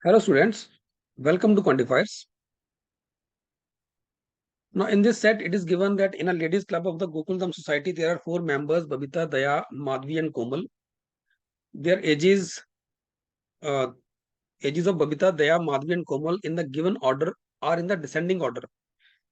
Hello students, welcome to Quantifiers. Now in this set it is given that in a ladies club of the Gokuldham society there are 4 members: Babita, Daya, Madhvi and Komal. Their uh, ages of Babita, Daya, Madhvi and Komal in the given order are in the descending order,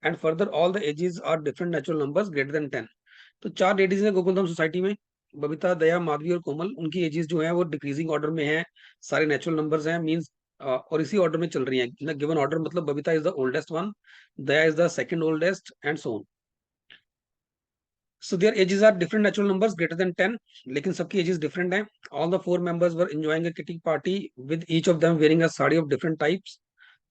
and further all the ages are different natural numbers greater than 10. तो 4 ladies हैं Gokuldham society में, बबीता, दया, माधवी और कोमल। उनकी edges जो है वो decreasing order में है, सारे नेचुरल नंबर्स हैं, मींस और इसी ऑर्डर में चल रही हैं इन गिवन ऑर्डर। मतलब Babita is the oldest one, Daya is the second oldest and so on. So their ages are different natural numbers greater than 10, लेकिन सबकी एजेस डिफरेंट हैं। All the 4 members were enjoying a kitty party with each of them wearing a sari of different types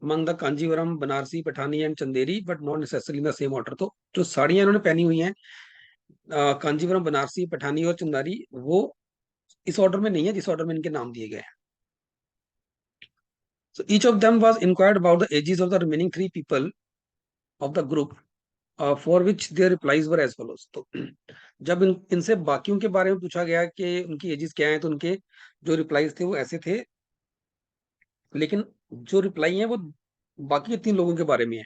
among the Kanjeevaram, Banarasi, Pathani and Chanderi, but not necessarily in the same order. तो जो साड़ियां इन्होंने पहनी हुई हैं कांजीवरम, बनारसी, पठानी और चंदारी, वो इस ऑर्डर में नहीं है जिस ऑर्डर में इनके नाम दिए गए हैं। So each of them was inquired about the ages of the remaining 3 people of the group, for which their replies were as follows. तो जब इनसे बाकियों के बारे में पूछा गया कि उनकी एजेस क्या हैं, तो उनके जो रिप्लाईज थे वो ऐसे थे, लेकिन जो रिप्लाई है वो बाकी के 3 लोगों के बारे में है।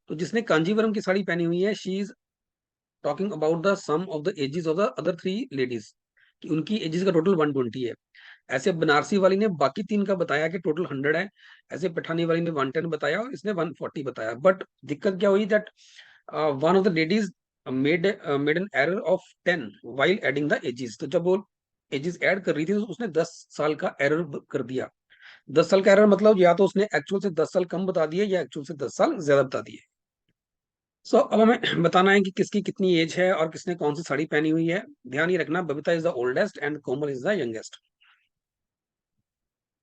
तो जिसने कांजीवरम की साड़ी पहनी हुई है, she is talking about the sum of the ages of the other 3 ladies, कि उनकी एजेस का टोटल 120 है। ऐसे बनारसी वाली ने बाकी 3 का बताया कि टोटल 100 है। ऐसे पठानी वाली ने 110 बताया और इसने 140 बताया। बट दिक्कत क्या हुई, that one of the ladies made an error of 10 while adding the ages. तो जब वो एजेस ऐड कर रही थी तो उसने 10 साल का एरर कर दिया। 10 साल का एरर मतलब या तो उसने एक्चुअल से 10 साल कम बता दिए या एक्चुअल से 10 साल ज्यादा बता दिए। सो अब हमें बताना है कि किसकी कितनी एज है और किसने कौन सी साड़ी पहनी हुई है। ध्यान ही रखना, Babita is the oldest and Komal is the youngest.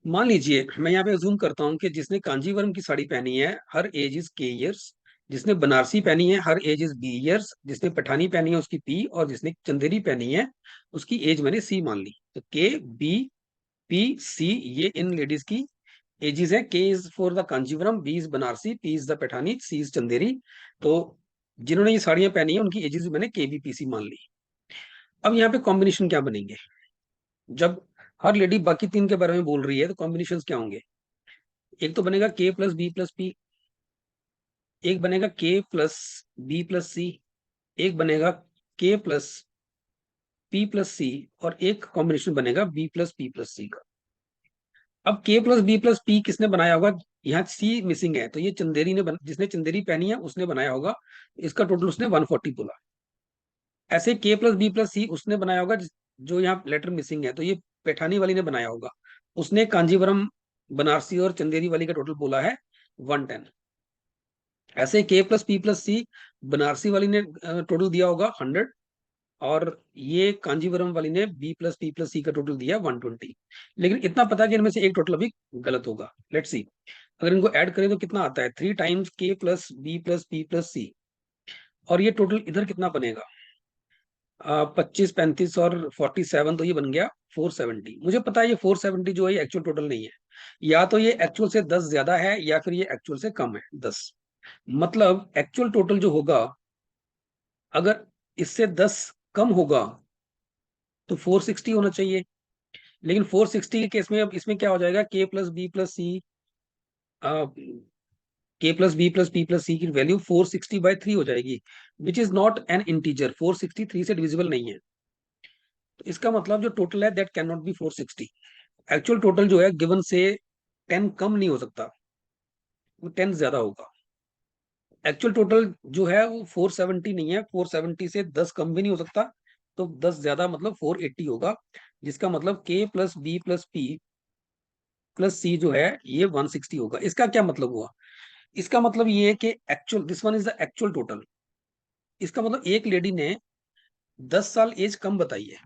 मान लीजिए मैं यहाँ पे जूम करता हूँ कि जिसने कांजीवरम की साड़ी पहनी है हर एज इज के ईयर्स, जिसने बनारसी पहनी है हर एज इज बी ईयर्स, जिसने पठानी पहनी है उसकी पी, और जिसने चंदेरी पहनी है उसकी एज मैंने सी मान ली। तो के, बी, पी, सी, ये इन लेडीज की एजेस है। K is for the Kanjeevaram, B is Banarasi, P is the Pathani, C is Chanderi. तो जिन्होंने ये साड़ियां पहनी है उनकी एजेस मैंने के, बी, पी, सी मान ली। अब यहाँ पे कॉम्बिनेशन क्या बनेंगे, जब हर लेडी बाकी 3 के बारे में बोल रही है तो कॉम्बिनेशन क्या होंगे। एक तो बनेगा के प्लस बी प्लस पी, एक बनेगा के प्लस बी प्लस सी, एक बनेगा के प्लस पी प्लस सी, और एक कॉम्बिनेशन बनेगा बी प्लस पी प्लस सी का। अब के प्लस बी प्लस पी किसने बनाया होगा, यहाँ सी मिसिंग है, तो ये चंदेरी ने जिसने चंदेरी पहनी है उसने बनाया होगा। इसका टोटल उसने 140 बोला। ऐसे के प्लस बी प्लस सी उसने बनाया होगा, जो यहाँ लेटर मिसिंग है, तो ये पैठानी वाली ने बनाया होगा। उसने कांजीवरम, बनारसी और चंदेरी वाली का टोटल बोला है 110। ऐसे के प्लस पी प्लस सी बनारसी वाली ने टोटल दिया होगा 100, और ये कांजीवरम वाली ने बी प्लस पी प्लस सी का टोटल दिया 120। लेकिन इतना पता है कि इनमें से एक टोटल अभी गलत होगा। लेट्स सी, अगर इनको ऐड करें तो कितना आता है, 3 times K plus B plus P plus C, और ये टोटल इधर कितना बनेगा, 25, 35 और 47, तो ये बन गया 470। मुझे पता है ये 470 जो है ये एक्चुअल टोटल नहीं है, या तो ये एक्चुअल से 10 ज्यादा है या फिर ये एक्चुअल से कम है 10। मतलब एक्चुअल टोटल जो होगा, अगर इससे 10 कम होगा तो 460 होना चाहिए। लेकिन 460 के केस में अब इसमें क्या हो जाएगा, के plus B plus C, K plus B plus P plus C की वैल्यू 460/3 हो जाएगी, which is not an integer. 460 3 से डिविजिबल नहीं है, तो इसका मतलब जो टोटल है that can not be 460। Actual total जो है गिवन से 10 कम नहीं हो सकता, वो 10 ज्यादा होगा। एक्चुअल टोटल जो है वो 470 नहीं है, 470 से 10 कम भी नहीं हो सकता, तो 10 ज्यादा मतलब 480 होगा। जिसका मतलब K plus B plus P plus C जो है ये 160 होगा। इसका क्या मतलब हुआ, इसका मतलब ये है कि actual this one is the actual total. इसका मतलब एक लेडी ने 10 साल एज कम बताई है,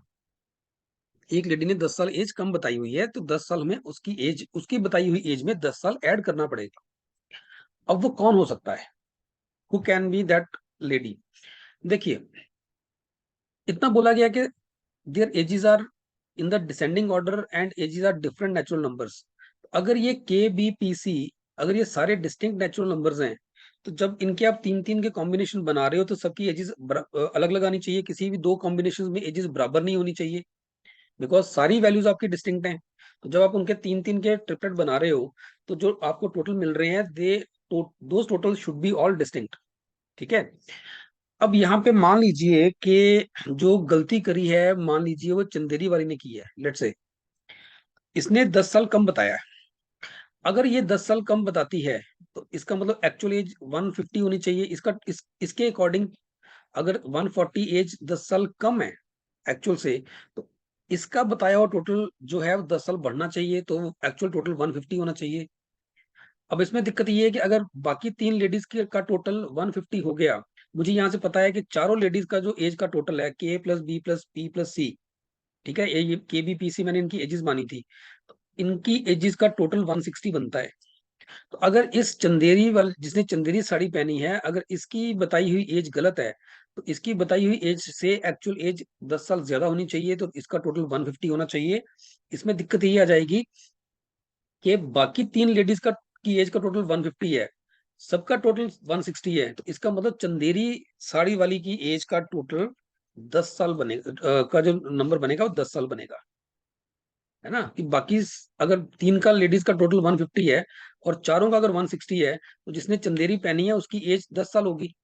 एक लेडी ने 10 साल एज कम बताई हुई है, तो 10 साल में उसकी एज, उसकी बताई हुई एज में 10 साल ऐड करना पड़ेगा। अब वो कौन हो सकता है, who can be that lady. देखिए इतना बोला गया कि their ages are in the descending order and ages are different natural numbers. अगर ये के बी पी सी, अगर ये सारे डिस्टिंक्ट नेचुरल नंबर्स हैं, तो जब इनके आप 3 3 के कॉम्बिनेशन बना रहे हो तो सबकी एजेस अलग अलग आनी चाहिए। किसी भी 2 कॉम्बिनेशन में एजेस बराबर नहीं होनी चाहिए, बिकॉज सारी वैल्यूज आपकी डिस्टिंक्ट हैं। तो जब आप उनके तीन तीन के ट्रिपलेट बना रहे हो, तो जो आपको टोटल मिल रहे हैं those total should be all distinct. ठीक है। अब यहाँ पे मान लीजिए कि जो गलती करी है, मान लीजिए वो चंदेरी वाली ने की है, लेट्स से इसने 10 साल कम बताया है। अगर ये 10 साल कम बताती है, तो इसका मतलब एक्चुअल एज 150 होनी चाहिए। इसके अकॉर्डिंग अगर 140 एज 10 साल कम है एक्चुअल से, तो इसका बताया हुआ टोटल जो है वो 10 साल बढ़ना चाहिए, तो एक्चुअल टोटल 150 होना चाहिए। अब इसमें दिक्कत ये है कि अगर बाकी तीन लेडीज के का टोटल 150 हो गया, मुझे यहाँ से पता है कि चारों लेडीज का जो एज का टोटल है K plus B plus P plus C, ठीक है, ये के बी पी सी मैंने इनकी एजेस मानी थी, तो इनकी एजेस का टोटल 160 बनता है। तो अगर इस चंदेरी वाले जिसने चंदेरी साड़ी पहनी है, अगर इसकी बताई हुई एज गलत है, तो इसकी बताई हुई एज से एक्चुअल एज 10 साल ज्यादा होनी चाहिए, तो इसका टोटल 150 होना चाहिए। इसमें दिक्कत ये आ जाएगी कि बाकी तीन लेडीज का की एज का टोटल 150 है, सबका टोटल 160 है, तो इसका मतलब चंदेरी साड़ी वाली की एज का टोटल 10 साल बनेगा, का जो नंबर बनेगा वो 10 साल बनेगा, है ना। कि बाकी अगर तीन का लेडीज का टोटल 150 है और चारों का अगर 160 है, तो जिसने चंदेरी पहनी है उसकी एज 10 साल होगी।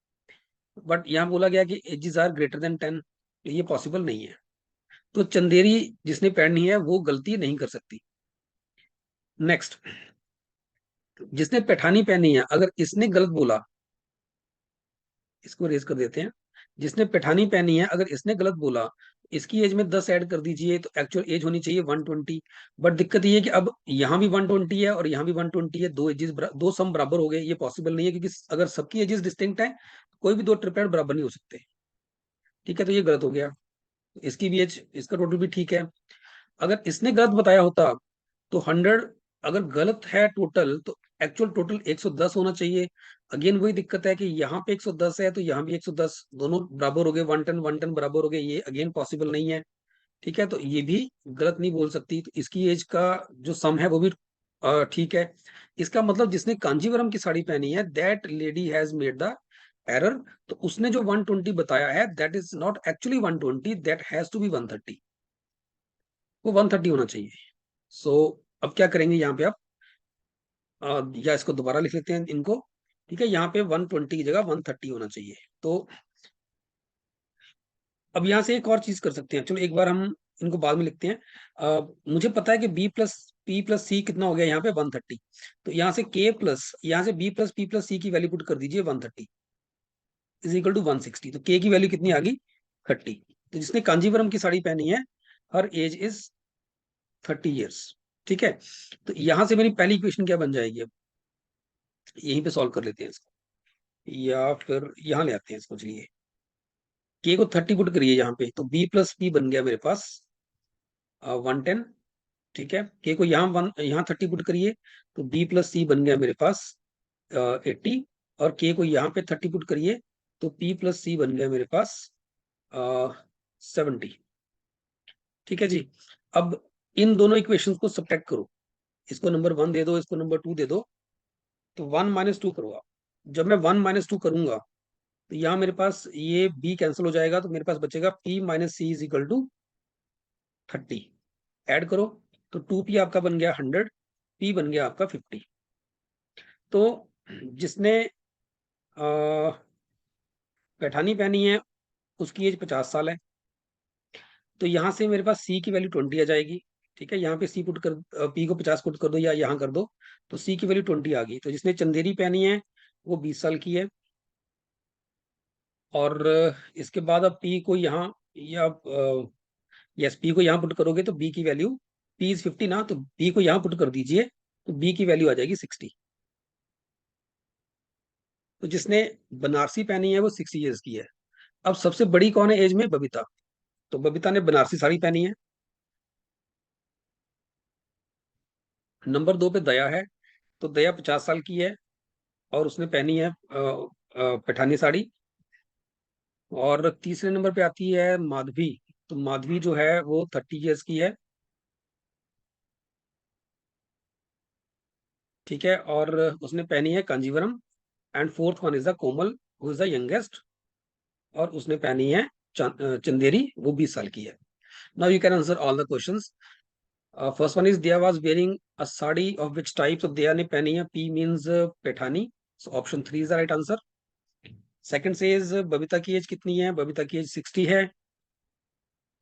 बट यहाँ बोला गया कि एजेस आर ग्रेटर देन 10, ये पॉसिबल नहीं है। तो चंदेरी जिसने पहनी है वो गलती नहीं कर सकती। नेक्स्ट, जिसने पैठानी पहनी है, अगर इसने गलत बोला, इसको रेज कर देते हैं। जिसने पैठानी पहनी है, अगर इसने गलत बोला, इसकी एज में 10 ऐड कर दीजिए, तो एक्चुअल एज होनी चाहिए 120। बट दिक्कत ये है कि अब यहाँ भी 120 है और यहाँ भी 120 है, दो सम बराबर हो गए, ये पॉसिबल नहीं है, क्योंकि अगर सबकी एजेस डिस्टिंक्ट है, कोई भी दो ट्रिपलेट बराबर नहीं हो सकते। ठीक है, तो ये गलत हो गया। इसकी भी एज, इसका टोटल भी ठीक है। अगर इसने गलत बताया होता, तो 100, अगर गलत है टोटल, तो एक्चुअल टोटल 110 होना चाहिए। अगेन वही दिक्कत है कि यहाँ पे 110 है, तो यहाँ भी 110, दोनों बराबर हो गए, 110 बराबर हो गए, ये अगेन पॉसिबल नहीं है। ठीक है, तो ये भी गलत नहीं बोल सकती, तो इसकी एज का जो सम है वो भी ठीक है। इसका मतलब जिसने कांजीवरम की साड़ी पहनी है, that lady has made the error. तो उसने जो 120 बताया है, that is not actually 120, that has to be 130, वो 130 होना चाहिए। सो अब क्या करेंगे यहाँ पे आप, या इसको दोबारा लिख लेते हैं इनको। ठीक है, यहाँ पे 120 की जगह 130 होना चाहिए। तो अब यहाँ से एक और चीज कर सकते हैं, चलो एक बार हम इनको बाद में लिखते हैं। मुझे पता है कि बी प्लस पी प्लस सी कितना हो गया यहाँ पे 130, तो यहाँ से के प्लस, यहाँ से B plus P plus C की वैल्यू पुट कर दीजिए 130 इज इक्वल टू 160। तो के की वैल्यू कितनी आ गई, 30। तो जिसने कांजीवरम की साड़ी पहनी है, हर एज इज 30 ईयर्स। ठीक है, तो यहाँ से मेरी पहली इक्वेशन क्या बन जाएगी, अब यहीं पे सॉल्व कर लेते हैं इसको, या फिर यहाँ ले आते हैं इसको। चलिए, के को 30 पुट करिए यहाँ पे, तो बी प्लस पी बन गया मेरे पास 110। ठीक है, के को यहाँ 30 पुट करिए, तो बी प्लस सी बन गया मेरे पास 80। और के को यहाँ पे 30 पुट करिए, तो पी प्लस सी बन गया मेरे पास 70। ठीक है जी। अब इन दोनों इक्वेशंस को सब्ट्रैक्ट करो, इसको नंबर 1 दे दो, इसको नंबर 2 दे दो, तो 1 - 2 करो आप। जब मैं 1 - 2 करूंगा, तो यहाँ मेरे पास ये b कैंसिल हो जाएगा, तो मेरे पास बचेगा p minus C is equal to 30। Add करो, तो 2p आपका बन गया 100, p बन गया आपका 50। तो जिसने पैठानी पहनी है, उसकी एज 50 साल है, तो यहाँ से मेरे पास c की वैल्यू 20 आ जाएगी। ठीक है, यहाँ पे c पुट कर, p को 50 पुट कर दो या यहाँ कर दो, तो c की वैल्यू 20 आ गई। तो जिसने चंदेरी पहनी है वो 20 साल की है। और इसके बाद अब p को यहाँ, या यस, पी को यहाँ पुट करोगे तो बी की वैल्यू, पी इज 50 ना, तो बी को यहाँ पुट कर दीजिए, तो बी की वैल्यू आ जाएगी 60। तो जिसने बनारसी पहनी है वो 6 ईयर्स की है। अब सबसे बड़ी कौन है एज में, बबीता। तो बबीता ने बनारसी साड़ी पहनी है। नंबर 2 पे दया है, तो दया 50 साल की है और उसने पहनी है पैठानी साड़ी। और तीसरे नंबर पे आती है माधवी, तो माधवी जो है वो 30 ईयर्स की है। ठीक है, और उसने पहनी है Kanjeevaram. And fourth one is the Komal, who is the youngest, और उसने पहनी है चंदेरी, वो 20 साल की है। Now you can answer all the questions. First one is Dia was wearing a sari of which type? So Dia ne pehni hai. P means Paithani. So option 3 is the right answer. Second says Babita की as कितनी है? Babita की as 60 है.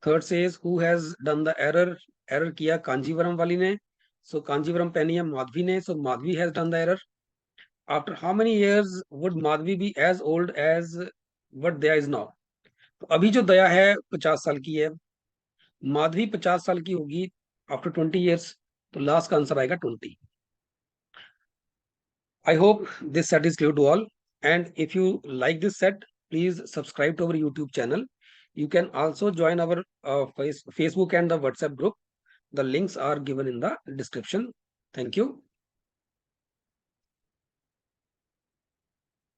Third says who has done the error? Error किया कांजीवरम वाली ने. So Kanjeevaram पहनी है माधवी ने. So Madhvi has done the error. After how many years would Madhvi be as old as what Daya is now? तो अभी जो दया है 50 साल की है, माधवी 50 साल की होगी आफ्टर 20 years. तो लास्ट का आंसर आएगा 20. I hope this set is clear to all. And if you like this set, please subscribe to our YouTube channel. You can also join our Facebook and the WhatsApp group. The links are given in the description. Thank you.